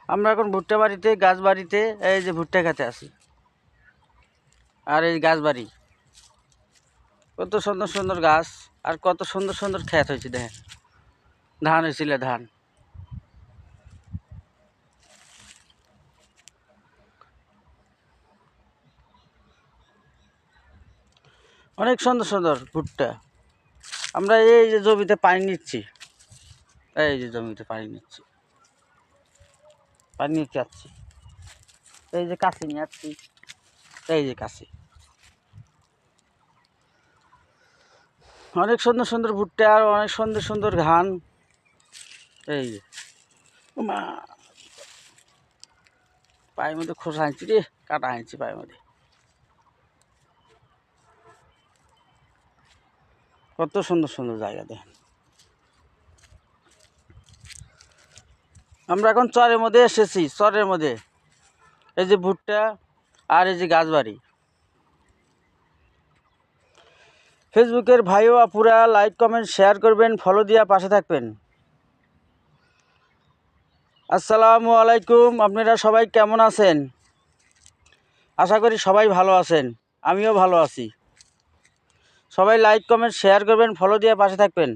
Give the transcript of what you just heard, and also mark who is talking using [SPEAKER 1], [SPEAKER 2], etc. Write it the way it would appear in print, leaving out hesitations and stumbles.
[SPEAKER 1] আমরা এখন ভুট্টা বাড়িতে, গাছ বাড়িতে, এই যে ভুট্টা খেতে আছি। আর এই গাছ বাড়ি, কত সুন্দর সুন্দর গাছ আর কত সুন্দর সুন্দর ক্ষেত হয়েছে। দেখেন ধান হয়েছিল, ধান। অনেক সুন্দর সুন্দর ভুট্টা। আমরা এই যে জমিতে পানি নিচ্ছি, এই যে জমিতে পানি নিচ্ছি, পানি নিয়ে যাচ্ছি। এই যে কাশি নিয়ে যাচ্ছি, এই যে কাশি। অনেক সুন্দর সুন্দর ভুট্টা আর অনেক সুন্দর সুন্দর ধান। এই যে মা, পায়ের মধ্যে খোসা আনছি রে, কাটা আনছি পায়ের মধ্যে। কত সুন্দর সুন্দর জায়গা দেখেন। আমরা এখন চরের মধ্যে এসেছি, চরের মধ্যে। এই যে ভুট্টা আর এই যে গাছবাড়ি। ফেসবুকের ভাই ও আপুরা লাইক কমেন্ট শেয়ার করবেন, ফলো দিয়া পাশে থাকবেন। আসসালামু আলাইকুম। আপনারা সবাই কেমন আছেন? আশা করি সবাই ভালো আছেন, আমিও ভালো আছি। সবাই লাইক কমেন্ট শেয়ার করবেন, ফলো দিয়ে পাশে থাকবেন।